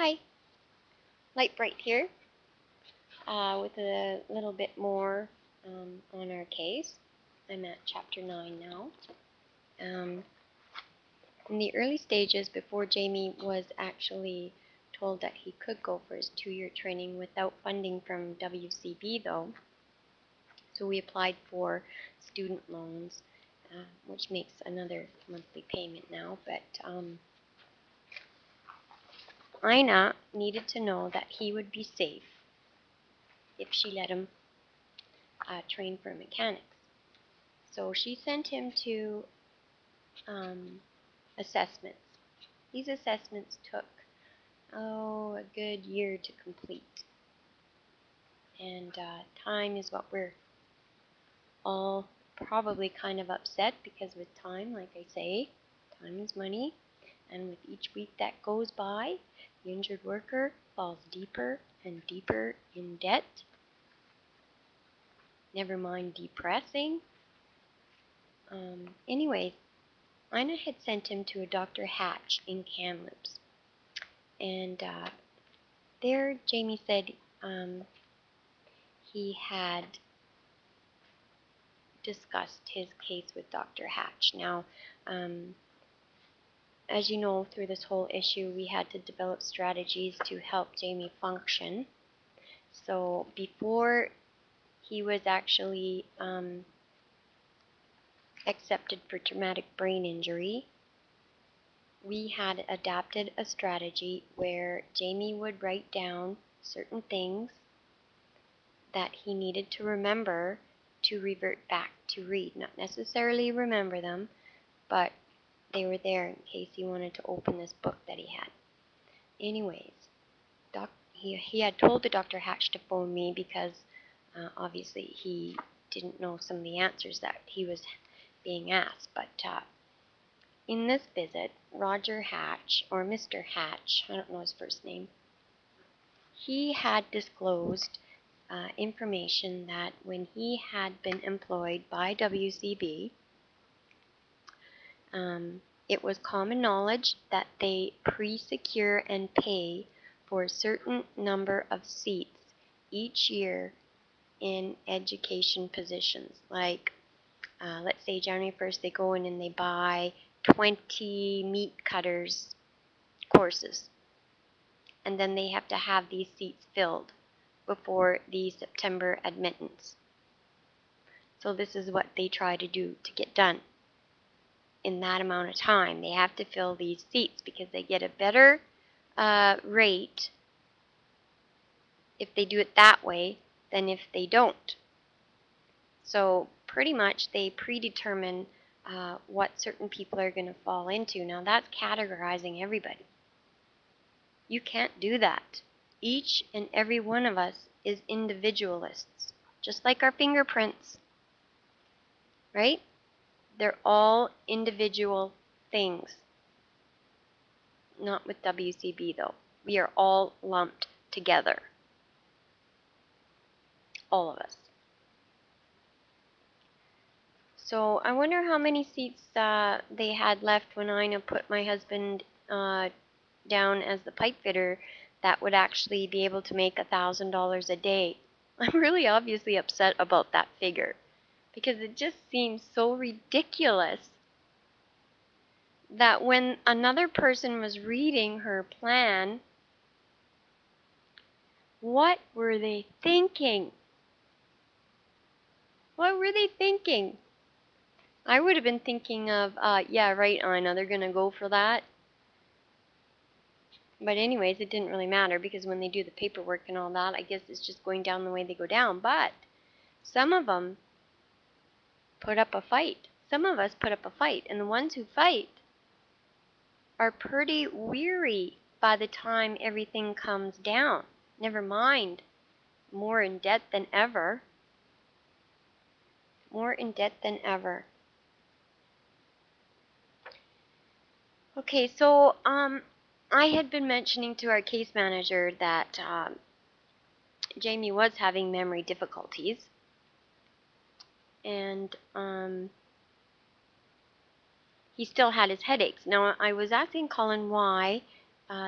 Hi, Lightbrite here with a little bit more on our case. I'm at chapter 9 now. In the early stages, before Jamie was actually told that he could go for his 2-year training without funding from WCB though, so we applied for student loans, which makes another monthly payment now, but Ina needed to know that he would be safe if she let him train for mechanics. So she sent him to assessments. These assessments took, a good year to complete. And time is what we're all probably kind of upset, because with time, like I say, time is money. And with each week that goes by, the injured worker falls deeper and deeper in debt. Never mind depressing. Anyways, Ina had sent him to a Dr. Hatch in Kamloops. And there, Jamie said he had discussed his case with Dr. Hatch. Now, as you know, through this whole issue, we had to develop strategies to help Jamie function. So before he was actually accepted for traumatic brain injury, we had adapted a strategy where Jamie would write down certain things that he needed to remember to revert back to read. Not necessarily remember them, but they were there in case he wanted to open this book that he had. Anyways, he had told the Dr. Hatch to phone me because obviously he didn't know some of the answers that he was being asked. But in this visit, Roger Hatch, or Mr. Hatch, I don't know his first name, he had disclosed information that when he had been employed by WCB, it was common knowledge that they pre-secure and pay for a certain number of seats each year in education positions. Like, let's say January 1st they go in and they buy 20 meat cutters courses, and then they have to have these seats filled before the September admittance. So this is what they try to do to get done in that amount of time. They have to fill these seats because they get a better rate if they do it that way than if they don't. So pretty much they predetermine what certain people are going to fall into. Now that's categorizing everybody. You can't do that. Each and every one of us is individualists, just like our fingerprints, right? They're all individual things. Not with WCB though. We are all lumped together. All of us. So I wonder how many seats they had left when Ina put my husband down as the pipe fitter that would actually be able to make $1,000 a day. I'm really obviously upset about that figure because it just seems so ridiculous that when another person was reading her plan, what were they thinking? What were they thinking? I would have been thinking of, yeah, right, Ina, they're going to go for that. But anyways, it didn't really matter because when they do the paperwork and all that, I guess it's just going down the way they go down. But some of them put up a fight. Some of us put up a fight. And the ones who fight are pretty weary by the time everything comes down. Never mind, more in debt than ever. More in debt than ever. Okay, so I had been mentioning to our case manager that Jamie was having memory difficulties, and he still had his headaches. Now, I was asking Colin why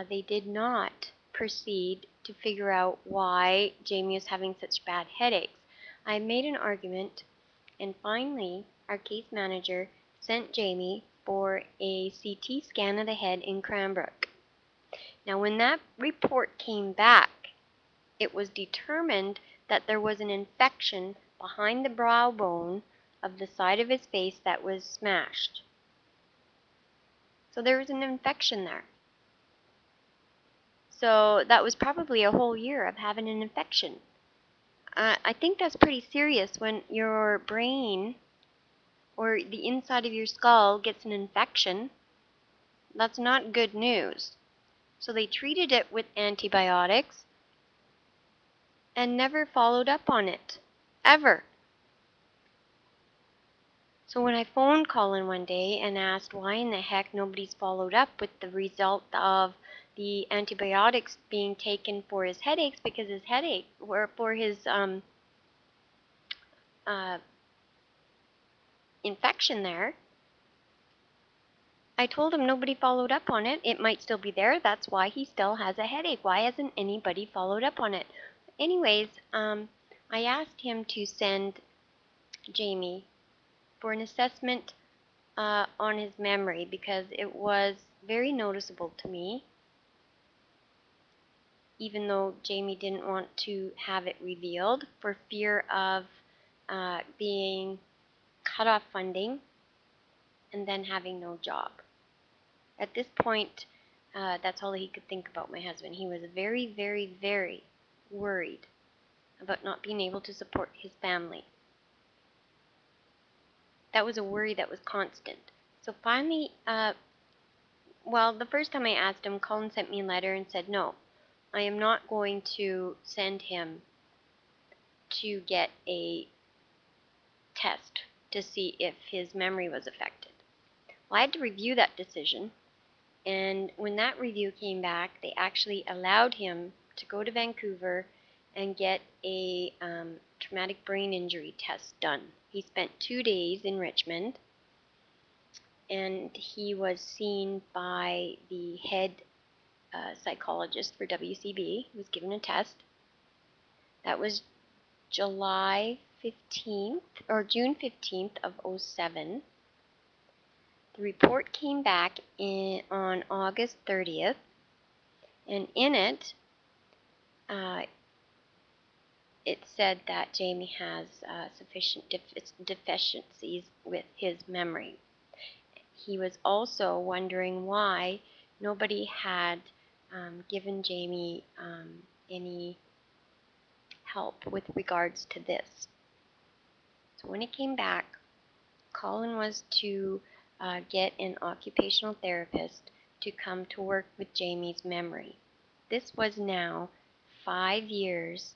they did not proceed to figure out why Jamie was having such bad headaches. I made an argument, and finally our case manager sent Jamie for a CT scan of the head in Cranbrook. Now when that report came back, it was determined that there was an infection behind the brow bone of the side of his face that was smashed. So there was an infection there. So that was probably a whole year of having an infection. I think that's pretty serious when your brain or the inside of your skull gets an infection. That's not good news. So they treated it with antibiotics and never followed up on it, ever. So when I phoned Colin one day and asked why in the heck nobody's followed up with the result of the antibiotics being taken for his headaches, because his headache, or for his infection there, I told him nobody followed up on it. It might still be there. That's why he still has a headache. Why hasn't anybody followed up on it? Anyways, I asked him to send Jamie for an assessment on his memory, because it was very noticeable to me, even though Jamie didn't want to have it revealed for fear of being cut off funding and then having no job. At this point, that's all he could think about, my husband. He was very, very, very worried about not being able to support his family. That was a worry that was constant. So finally, well, the first time I asked him, Colin sent me a letter and said, no, I am not going to send him to get a test to see if his memory was affected. Well, I had to review that decision, and when that review came back, they actually allowed him to go to Vancouver and get a traumatic brain injury test done. He spent 2 days in Richmond, and he was seen by the head psychologist for WCB. He was given a test. That was July 15th or June 15th of 2007. The report came back on August 30th, and in it, it said that Jamie has sufficient deficiencies with his memory. He was also wondering why nobody had given Jamie any help with regards to this. So when it came back, Colin was to get an occupational therapist to come to work with Jamie's memory. This was now 5 years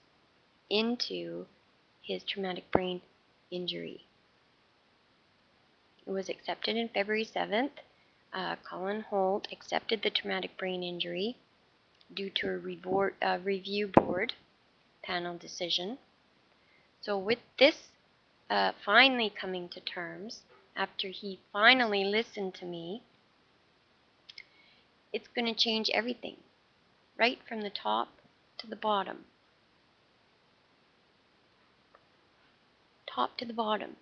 into his traumatic brain injury. It was accepted in February 7th. Colin Holt accepted the traumatic brain injury due to a review board panel decision. So with this finally coming to terms, after he finally listened to me, it's going to change everything, right from the top to the bottom. Top to the bottom.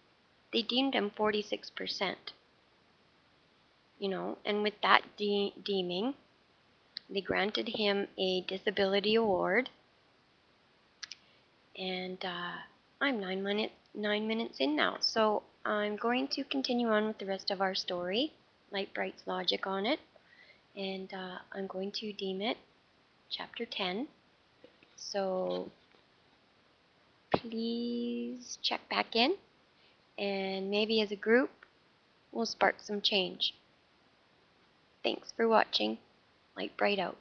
They deemed him 46%. And with that deeming, they granted him a disability award. And I'm 9 minutes in now, so I'm going to continue on with the rest of our story, Lightbrite's logic on it, and I'm going to deem it Chapter 10. So please check back in, and maybe as a group, we'll spark some change. Thanks for watching. Lightbrite out.